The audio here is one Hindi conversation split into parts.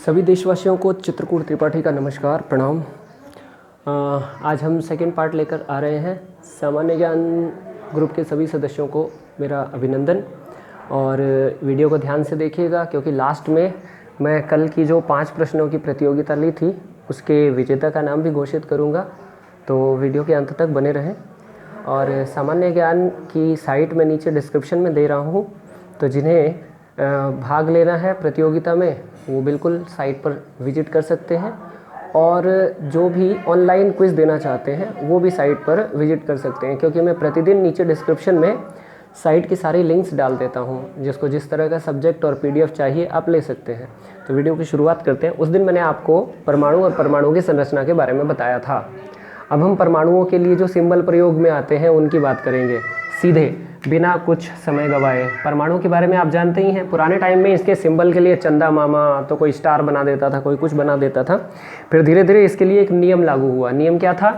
सभी देशवासियों को चित्रकूट त्रिपाठी का नमस्कार प्रणाम। आज हम सेकंड पार्ट लेकर आ रहे हैं। सामान्य ज्ञान ग्रुप के सभी सदस्यों को मेरा अभिनंदन और वीडियो को ध्यान से देखिएगा, क्योंकि लास्ट में मैं कल की जो 5 प्रश्नों की प्रतियोगिता ली थी उसके विजेता का नाम भी घोषित करूंगा, तो वीडियो के अंत तक बने रहें। और सामान्य ज्ञान की साइट में नीचे डिस्क्रिप्शन में दे रहा हूँ, तो जिन्हें भाग लेना है प्रतियोगिता में वो बिल्कुल साइट पर विजिट कर सकते हैं, और जो भी ऑनलाइन क्विज़ देना चाहते हैं वो भी साइट पर विजिट कर सकते हैं, क्योंकि मैं प्रतिदिन नीचे डिस्क्रिप्शन में साइट की सारी लिंक्स डाल देता हूं। जिसको जिस तरह का सब्जेक्ट और पीडीएफ चाहिए आप ले सकते हैं। तो वीडियो की शुरुआत करते हैं। उस दिन मैंने आपको परमाणु और परमाणु की संरचना के बारे में बताया था। अब हम परमाणुओं के लिए जो सिंबल प्रयोग में आते हैं उनकी बात करेंगे सीधे, बिना कुछ समय गवाए। परमाणु के बारे में आप जानते ही हैं, पुराने टाइम में इसके सिंबल के लिए चंदा मामा तो कोई स्टार बना देता था, कोई कुछ बना देता था। फिर धीरे धीरे इसके लिए एक नियम लागू हुआ। नियम क्या था?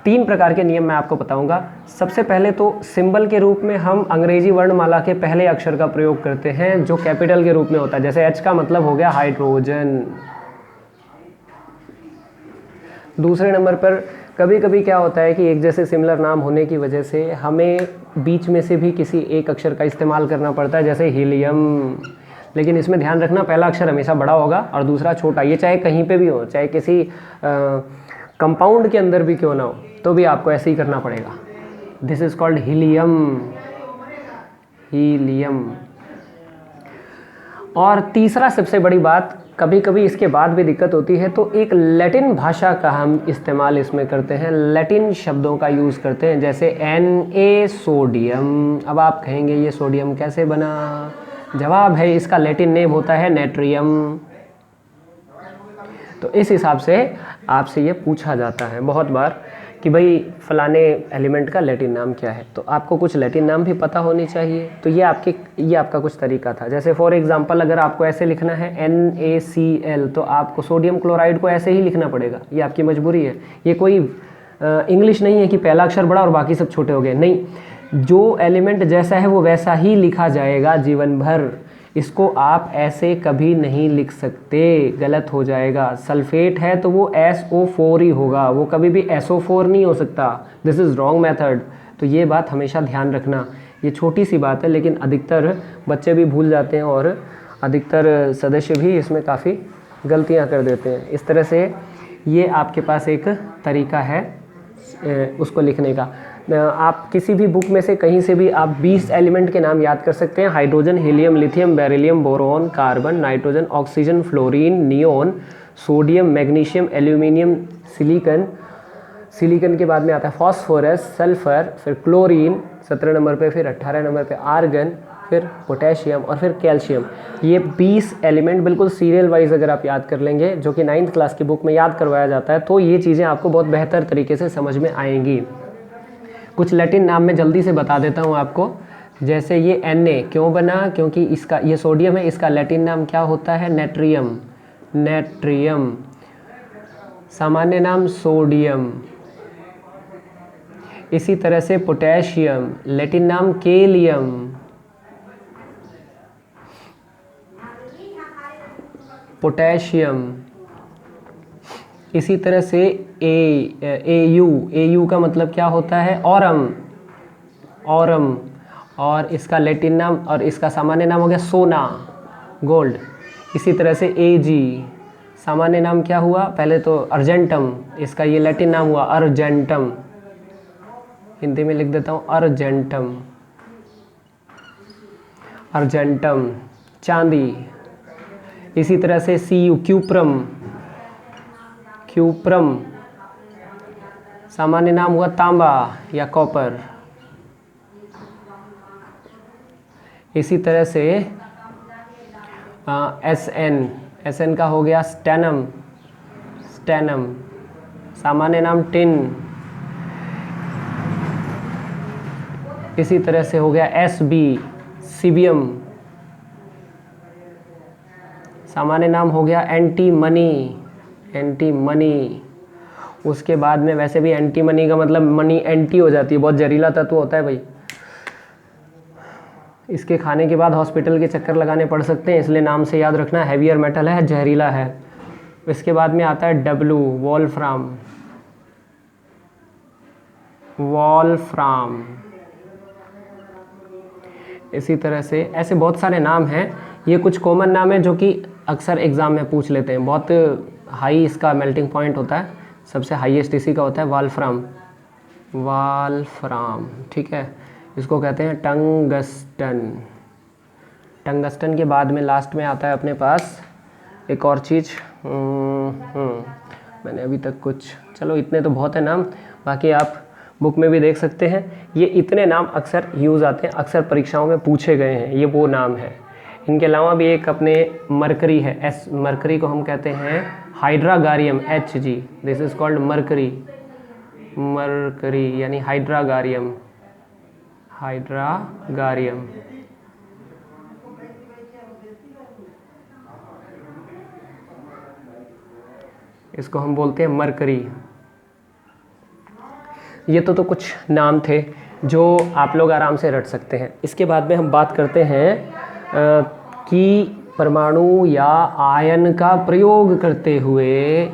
3 प्रकार के नियम मैं आपको बताऊंगा। सबसे पहले तो सिंबल के रूप में हम अंग्रेजी वर्णमाला के पहले अक्षर का प्रयोग करते हैं, जो कैपिटल के रूप में होता है। जैसे H का मतलब हो गया हाइड्रोजन। दूसरे नंबर पर कभी कभी क्या होता है कि एक जैसे सिमिलर नाम होने की वजह से हमें बीच में से भी किसी एक अक्षर का इस्तेमाल करना पड़ता है, जैसे हीलियम। लेकिन इसमें ध्यान रखना, पहला अक्षर हमेशा बड़ा होगा और दूसरा छोटा। ये चाहे कहीं पे भी हो, चाहे किसी कंपाउंड के अंदर भी क्यों ना हो, तो भी आपको ऐसे ही करना पड़ेगा। This is called helium. Helium. और तीसरा सबसे बड़ी बात, कभी कभी इसके बाद भी दिक्कत होती है, तो एक लैटिन भाषा का हम इस्तेमाल इसमें करते हैं, लैटिन शब्दों का यूज़ करते हैं, जैसे Na सोडियम। अब आप कहेंगे ये सोडियम कैसे बना? जवाब है, इसका लैटिन नेम होता है नेट्रियम। तो इस हिसाब से आपसे ये पूछा जाता है बहुत बार कि भाई फलाने एलिमेंट का लैटिन नाम क्या है, तो आपको कुछ लैटिन नाम भी पता होनी चाहिए। तो ये आपका कुछ तरीका था। जैसे फॉर एग्जांपल अगर आपको ऐसे लिखना है NaCl, तो आपको सोडियम क्लोराइड को ऐसे ही लिखना पड़ेगा। ये आपकी मजबूरी है। ये कोई इंग्लिश नहीं है कि पहला अक्षर बड़ा और बाकी सब छोटे हो गए। नहीं, जो एलिमेंट जैसा है वो वैसा ही लिखा जाएगा जीवन भर। इसको आप ऐसे कभी नहीं लिख सकते, गलत हो जाएगा। सल्फेट है तो वो SO4 ही होगा, वो कभी भी SO4 नहीं हो सकता। This is wrong method. तो ये बात हमेशा ध्यान रखना। ये छोटी सी बात है, लेकिन अधिकतर बच्चे भी भूल जाते हैं और अधिकतर सदस्य भी इसमें काफ़ी गलतियां कर देते हैं। इस तरह से ये आपके पास एक तरीका है उसको लिखने का। आप किसी भी बुक में से कहीं से भी आप 20 एलिमेंट के नाम याद कर सकते हैं। Hydrogen, helium, lithium, beryllium, boron, carbon, nitrogen, oxygen, fluorine, neon, sodium, magnesium, aluminium, silicon. Silicon के बाद में आता है फॉस्फोरस, सल्फर, फिर क्लोरीन 17 नंबर पे, फिर 18 नंबर पे आर्गन, फिर पोटेशियम और फिर कैल्शियम। ये 20 एलिमेंट बिल्कुल सीरियल वाइज अगर आप याद कर लेंगे, जो कि 9th क्लास की बुक में याद करवाया जाता है, तो ये चीज़ें आपको बहुत बेहतर तरीके से समझ में आएंगी। कुछ लैटिन नाम मैं जल्दी से बता देता हूँ आपको। जैसे ये Na क्यों बना? क्योंकि इसका ये सोडियम है, इसका लैटिन नाम क्या होता है? नेट्रियम। नेट्रियम। सामान्य नाम सोडियम। इसी तरह से पोटेशियम, लैटिन नाम केलियम। पोटेशियम। इसी तरह से AU का मतलब क्या होता है? ऑरम। ऑरम। और इसका लैटिन नाम और इसका सामान्य नाम हो गया सोना, गोल्ड। इसी तरह से AG, सामान्य नाम क्या हुआ? पहले तो अर्जेंटम, इसका ये लैटिन नाम हुआ अर्जेंटम। हिंदी में लिख देता हूँ अर्जेंटम। अर्जेंटम, चांदी। इसी तरह से CU, क्यूप्रम। क्यूप्रम, सामान्य नाम हुआ तांबा या कॉपर। इसी तरह से SN का हो गया स्टेनम। स्टेनम, सामान्य नाम टिन। इसी तरह से हो गया SB, सीबियम। सामान्य नाम हो गया एंटीमनी। एंटीमनी। उसके बाद में वैसे भी एंटीमनी का मतलब मनी एंटी हो जाती है, बहुत जहरीला तत्व होता है भाई। इसके खाने के बाद हॉस्पिटल के चक्कर लगाने पड़ सकते हैं, इसलिए नाम से याद रखना, हैवियर मेटल है, जहरीला है। इसके बाद में आता है W, वॉल्फ्राम, वॉल्फ्राम। इसी तरह से ऐसे बहुत सारे नाम हैं, ये कुछ कॉमन नाम है जो कि अक्सर एग्ज़ाम में पूछ लेते हैं। बहुत हाई इसका मेल्टिंग पॉइंट होता है, सबसे हाईएस्ट इसी का होता है वॉल्फ्राम, वॉल्फ्राम, ठीक है। इसको कहते हैं टंगस्टन। टंगस्टन के बाद में लास्ट में आता है अपने पास एक और चीज़, मैंने अभी तक कुछ, चलो इतने तो बहुत है नाम, बाकी आप बुक में भी देख सकते हैं। ये इतने नाम अक्सर यूज़ आते हैं, अक्सर परीक्षाओं में पूछे गए हैं, ये वो नाम है। इनके अलावा भी एक अपने मरकरी है, मरकरी को हम कहते हैं हाइड्रागारियम, Hg, this is called mercury, mercury यानी हाइड्रागारियम, हाइड्रागारियम। इसको हम बोलते हैं मरकरी। ये तो कुछ नाम थे जो आप लोग आराम से रट सकते हैं। इसके बाद में हम बात करते हैं कि परमाणु या आयन का प्रयोग करते हुए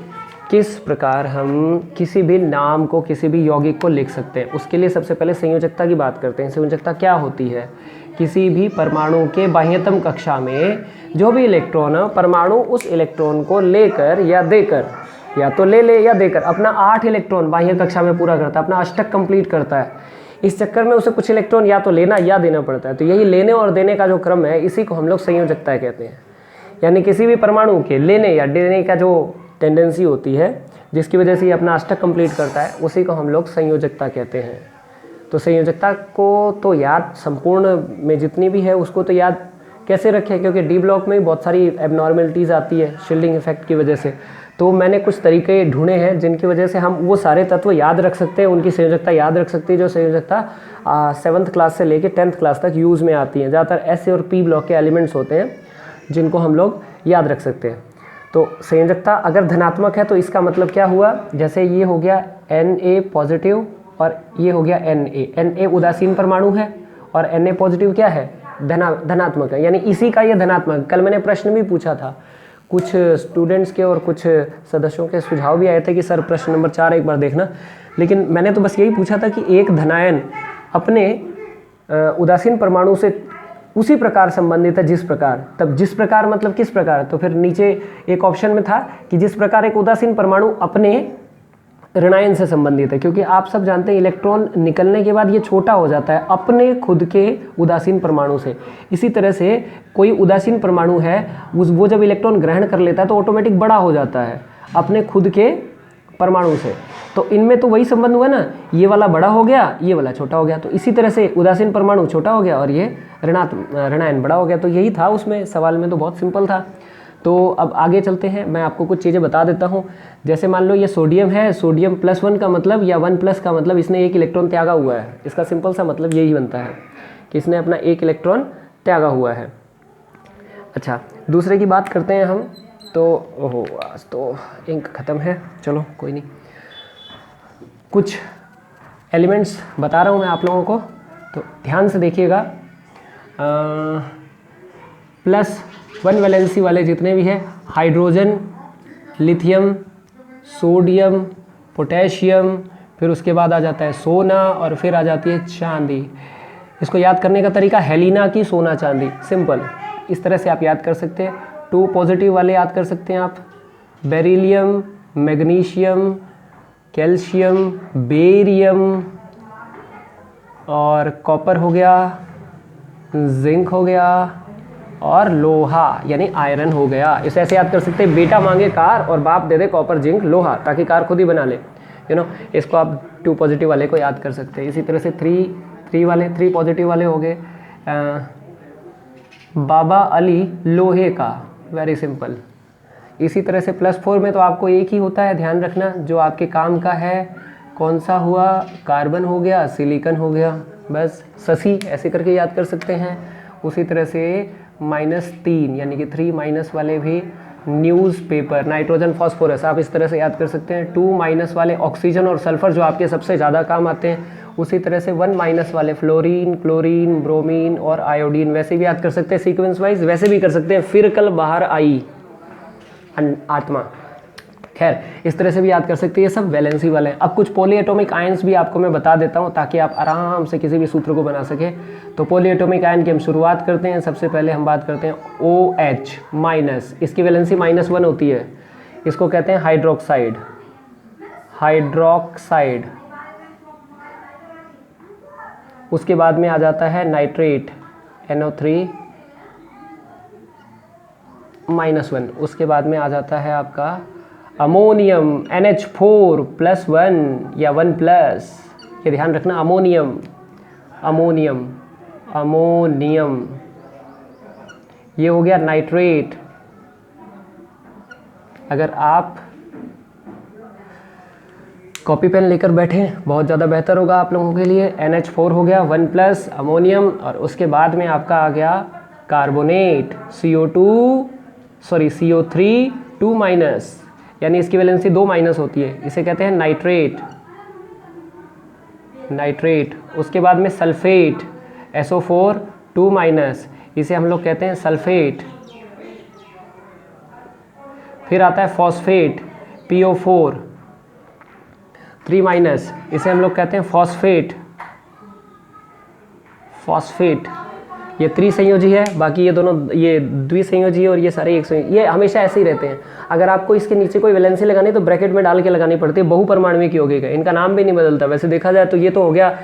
किस प्रकार हम किसी भी नाम को, किसी भी यौगिक को लिख सकते हैं। उसके लिए सबसे पहले संयोजकता की बात करते हैं। संयोजकता क्या होती है? किसी भी परमाणु के बाह्यतम कक्षा में जो भी इलेक्ट्रॉन है, परमाणु उस इलेक्ट्रॉन को लेकर या देकर, या तो ले या देकर, अपना 8 इलेक्ट्रॉन बाह्य कक्षा में पूरा करता है, अपना अष्टक कंप्लीट करता है। इस चक्कर में उसे कुछ इलेक्ट्रॉन या तो लेना या देना पड़ता है। तो यही लेने और देने का जो क्रम है, इसी को हम लोग संयोजकता कहते हैं। यानी किसी भी परमाणु के लेने या देने का जो टेंडेंसी होती है, जिसकी वजह से ये अपना अष्टक कंप्लीट करता है, उसी को हम लोग संयोजकता कहते हैं। तो संयोजकता को तो याद, संपूर्ण में जितनी भी है उसको तो याद कैसे रखें, क्योंकि डी ब्लॉक में बहुत सारी एबनॉर्मलिटीज़ आती है शील्डिंग इफेक्ट की वजह से। तो मैंने कुछ तरीके ढूंढे हैं जिनकी वजह से हम वो सारे तत्व याद रख सकते हैं, उनकी संयोजकता याद रख सकते हैं, जो संयोजकता 7th क्लास से लेकर 10th क्लास तक यूज़ में आती हैं। ज़्यादातर एस और पी ब्लॉक के एलिमेंट्स होते हैं जिनको हम लोग याद रख सकते हैं। तो संयोजकता अगर धनात्मक है तो इसका मतलब क्या हुआ, जैसे ये हो गया Na पॉजिटिव और ये हो गया Na उदासीन परमाणु है और Na पॉजिटिव क्या है, धनात्मक है, यानी इसी का ये धनात्मक। कल मैंने प्रश्न भी पूछा था, कुछ स्टूडेंट्स के और कुछ सदस्यों के सुझाव भी आए थे कि सर प्रश्न नंबर 4 एक बार देखना, लेकिन मैंने तो बस यही पूछा था कि एक धनायन अपने उदासीन परमाणु से उसी प्रकार संबंधित है जिस प्रकार, तब जिस प्रकार मतलब किस प्रकार, तो फिर नीचे एक ऑप्शन में था कि जिस प्रकार एक उदासीन परमाणु अपने ऋणायन से संबंधित है, क्योंकि आप सब जानते हैं इलेक्ट्रॉन निकलने के बाद ये छोटा हो जाता है अपने खुद के उदासीन परमाणु से। इसी तरह से कोई उदासीन परमाणु है, वो जब इलेक्ट्रॉन ग्रहण कर लेता है तो ऑटोमेटिक बड़ा हो जाता है अपने खुद के परमाणु से। तो इनमें तो वही संबंध हुआ ना, ये वाला बड़ा हो गया, ये वाला छोटा हो गया। तो इसी तरह से उदासीन परमाणु छोटा हो गया और ये ऋणायन बड़ा हो गया। तो यही था उसमें, सवाल में तो बहुत सिंपल था। तो अब आगे चलते हैं, मैं आपको कुछ चीज़ें बता देता हूँ। जैसे मान लो ये सोडियम है, सोडियम +1 का मतलब या 1+ का मतलब इसने एक इलेक्ट्रॉन त्यागा हुआ है। इसका सिंपल सा मतलब यही बनता है कि इसने अपना एक इलेक्ट्रॉन त्यागा हुआ है। अच्छा, दूसरे की बात करते हैं हम। तो ओहो, आज तो इंक ख़त्म है, चलो कोई नहीं। कुछ एलिमेंट्स बता रहा हूँ मैं आप लोगों को, तो ध्यान से देखिएगा। +1 वैलेंसी वाले जितने भी हैं, हाइड्रोजन, लिथियम, सोडियम, पोटेशियम, फिर उसके बाद आ जाता है सोना और फिर आ जाती है चांदी। इसको याद करने का तरीका हेलिना की सोना चांदी, सिंपल, इस तरह से आप याद कर सकते हैं। 2 पॉजिटिव वाले याद कर सकते हैं आप, बेरिलियम, मैग्नीशियम, कैल्शियम, बेरियम और कॉपर हो गया, जिंक हो गया और लोहा यानी आयरन हो गया। इसे ऐसे याद कर सकते हैं, बेटा मांगे कार और बाप दे दे कॉपर, जिंक, लोहा, ताकि कार खुद ही बना ले, इसको आप 2 पॉजिटिव वाले को याद कर सकते हैं। इसी तरह से 3 पॉजिटिव वाले हो गए, बाबा अली लोहे का, वेरी सिंपल। इसी तरह से +4 में तो आपको एक ही होता है, ध्यान रखना, जो आपके काम का है। कौन सा हुआ, कार्बन हो गया, सिलिकॉन हो गया, बस ससी ऐसे करके याद कर सकते हैं। उसी तरह से -3 यानी कि 3- वाले भी न्यूज़पेपर, नाइट्रोजन, फॉस्फोरस, आप इस तरह से याद कर सकते हैं। 2- वाले ऑक्सीजन और सल्फर जो आपके सबसे ज़्यादा काम आते हैं। उसी तरह से 1- वाले फ्लोरीन, क्लोरीन, ब्रोमीन और आयोडीन, वैसे भी याद कर सकते हैं सीक्वेंस वाइज, वैसे भी कर सकते हैं। फिर कल बाहर आई आत्मा, खैर इस तरह से भी याद कर सकते हैं, ये सब वैलेंसी वाले हैं। अब कुछ पॉलीएटॉमिक आयंस भी आपको मैं बता देता हूँ ताकि आप आराम से किसी भी सूत्र को बना सकें। तो पॉलीएटॉमिक आयन की हम शुरुआत करते हैं। सबसे पहले हम बात करते हैं OH माइनस, इसकी वैलेंसी -1 होती है, इसको कहते हैं हाइड्रोक्साइड, हाइड्रोक्साइड। उसके बाद में आ जाता है नाइट्रेट NO3 -1। उसके बाद में आ जाता है आपका अमोनियम NH4+1 या 1+, ये ध्यान रखना, अमोनियम, अमोनियम, अमोनियम, ये हो गया नाइट्रेट। अगर आप कॉपी पेन लेकर बैठे बहुत ज़्यादा बेहतर होगा आप लोगों के लिए। NH4 हो गया 1+, अमोनियम, और उसके बाद में आपका आ गया कार्बोनेट CO3 2-, यानी इसकी वैलेंसी 2- होती है, इसे कहते हैं नाइट्रेट, नाइट्रेट। उसके बाद में सल्फेट SO4 2-, इसे हम लोग कहते हैं सल्फेट। फिर आता है फॉस्फेट PO4 3-, इसे हम लोग कहते हैं फॉस्फेट, फॉस्फेट। ये त्रिसंयोजी है, बाकी ये दोनों ये द्विसंयोजी है और ये सारे एक संयोजी, ये हमेशा ऐसे ही रहते हैं। अगर आपको इसके नीचे कोई वैलेंसी लगानी है तो ब्रैकेट में डाल के लगानी पड़ती है। बहुपरमाणुक यौगिक है, इनका नाम भी नहीं बदलता। वैसे देखा जाए तो ये तो हो गया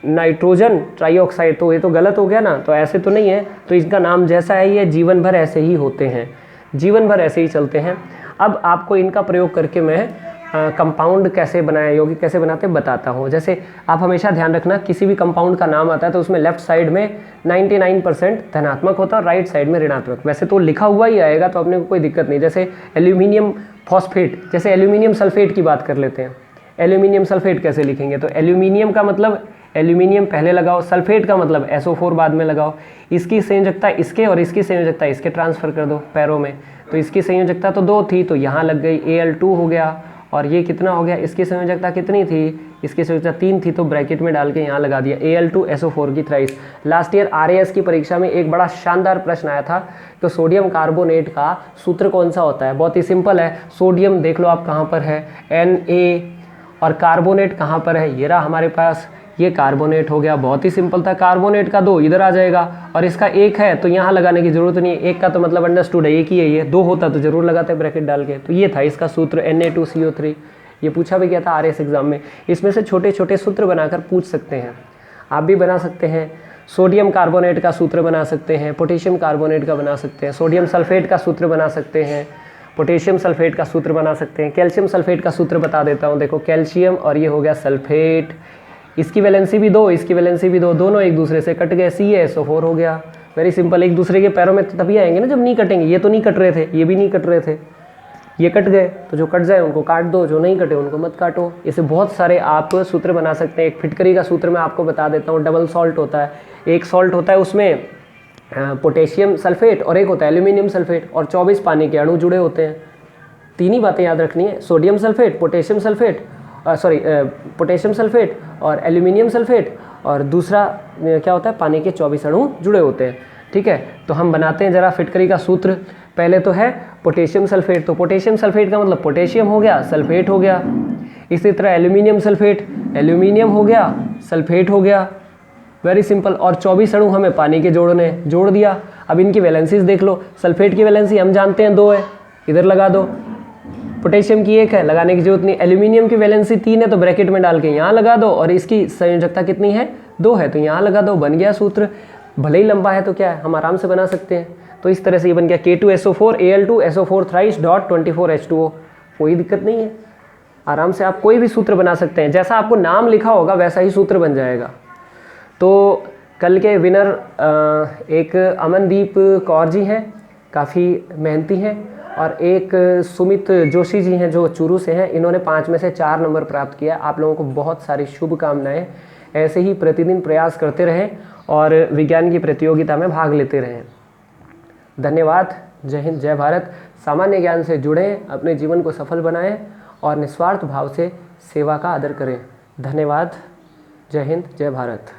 नाइट्रोजन ट्राइऑक्साइड, तो ये तो गलत हो गया ना, तो ऐसे तो नहीं है। तो इसका नाम जैसा है ये जीवन भर ऐसे ही होते हैं, जीवन भर ऐसे ही चलते हैं। अब आपको इनका प्रयोग करके मैं कंपाउंड कैसे बनाए, यौगिक कैसे बनाते हैं बताता हूँ। जैसे आप हमेशा ध्यान रखना, किसी भी कंपाउंड का नाम आता है तो उसमें लेफ्ट साइड में 99% धनात्मक होता है और राइट साइड में ऋणात्मक। वैसे तो लिखा हुआ ही आएगा, तो अपने को कोई दिक्कत नहीं। जैसे एल्यूमिनियम फॉस्फेट, जैसे एल्यूमिनियम सल्फेट की बात कर लेते हैं। एल्यूमिनियम सल्फेट कैसे लिखेंगे, तो एल्यूमिनियम का मतलब एल्यूमिनियम पहले लगाओ, सल्फेट का मतलब SO4 बाद में लगाओ। इसकी संयोजकता इसके और इसकी संयोजकता इसके ट्रांसफ़र कर दो पैरों में, तो इसकी संयोजकता तो 2 थी तो यहाँ लग गई, Al2 हो गया। और ये कितना हो गया, इसकी संयोजकता कितनी थी, इसकी संयोजकता 3 थी, तो ब्रैकेट में डाल के यहाँ लगा दिया Al2 SO4 की थ्राइस। लास्ट ईयर RAS की परीक्षा में एक बड़ा शानदार प्रश्न आया था, तो सोडियम कार्बोनेट का सूत्र कौन सा होता है। बहुत ही सिंपल है, सोडियम देख लो आप कहाँ पर है, Na, और कार्बोनेट कहाँ पर है, ये रहा हमारे पास, ये कार्बोनेट हो गया। बहुत ही सिंपल था, कार्बोनेट का 2 इधर आ जाएगा और इसका 1 है तो यहाँ लगाने की जरूरत नहीं है। 1 का तो मतलब अंडरस्टूड है, एक ही है ये, 2 होता तो जरूर लगाते ब्रैकेट डाल के। तो ये था इसका सूत्र Na2CO3, ये पूछा भी गया था RAS एग्जाम में। इसमें से छोटे छोटे सूत्र बनाकर पूछ सकते हैं, आप भी बना सकते हैं। सोडियम कार्बोनेट का सूत्र बना सकते हैं, पोटेशियम कार्बोनेट का बना सकते हैं, सोडियम सल्फेट का सूत्र बना सकते हैं, पोटेशियम सल्फेट का सूत्र बना सकते हैं, कैल्शियम सल्फेट का सूत्र बता देता हूँ। देखो कैल्शियम और ये हो गया सल्फेट, इसकी वैलेंसी भी 2, इसकी वैलेंसी भी 2, दोनों एक दूसरे से कट गए, CaSO4 हो गया। वेरी सिंपल, एक दूसरे के पैरों में तो तभी आएंगे ना जब नहीं कटेंगे। ये तो नहीं कट रहे थे, ये भी नहीं कट रहे थे, ये कट गए, तो जो कट जाए उनको काट दो, जो नहीं कटे उनको मत काटो। ऐसे बहुत सारे आप सूत्र बना सकते हैं। एक फिटकरी का सूत्र मैं आपको बता देता हूँ, डबल सॉल्ट होता है। एक सॉल्ट होता है उसमें पोटेशियम सल्फेट और एक होता है एल्यूमिनियम सल्फेट, और 24 पानी के अणु जुड़े होते हैं। 3 ही बातें याद रखनी है, sodium sulphate, potassium sulphate, potassium sulphate और एल्यूमिनियम सल्फेट, और दूसरा क्या होता है, पानी के 24 अणु जुड़े होते हैं। ठीक है, तो हम बनाते हैं जरा फिटकरी का सूत्र। पहले तो है पोटेशियम सल्फेट, तो पोटेशियम सल्फेट का मतलब पोटेशियम हो गया, सल्फेट हो गया। इसी तरह एल्यूमिनियम सल्फेट, एल्यूमिनियम हो गया, सल्फेट हो गया। वेरी सिंपल, और 24 अणु हमें पानी के जोड़ने, जोड़ दिया। अब इनकी वैलेंसीज देख लो, सल्फेट की वैलेंसी हम जानते हैं 2 है, इधर लगा दो। पोटेशियम की 1 है, लगाने की जरूरत नहीं। एल्यूमिनियम की वैलेंसी 3 है तो ब्रैकेट में डाल के यहाँ लगा दो, और इसकी संयोजकता कितनी है, 2 है, तो यहाँ लगा दो, बन गया सूत्र। भले ही लंबा है तो क्या है, हम आराम से बना सकते हैं। तो इस तरह से ये बन गया K2SO4 Al2 SO4 thrice dot 24H2O। कोई दिक्कत नहीं है, आराम से आप कोई भी सूत्र बना सकते हैं, जैसा आपको नाम लिखा होगा वैसा ही सूत्र बन जाएगा। तो कल के विनर एक अमनदीप कौर जी हैं, काफ़ी मेहनती हैं, और एक सुमित जोशी जी हैं जो चूरू से हैं। इन्होंने 5 में से 4 नंबर प्राप्त किया। आप लोगों को बहुत सारी शुभकामनाएं। ऐसे ही प्रतिदिन प्रयास करते रहें और विज्ञान की प्रतियोगिता में भाग लेते रहें। धन्यवाद। जय हिंद, जय भारत। सामान्य ज्ञान से जुड़ें, अपने जीवन को सफल बनाएं और निस्वार्थ भाव से सेवा का आदर करें। धन्यवाद। जय हिंद, जय भारत।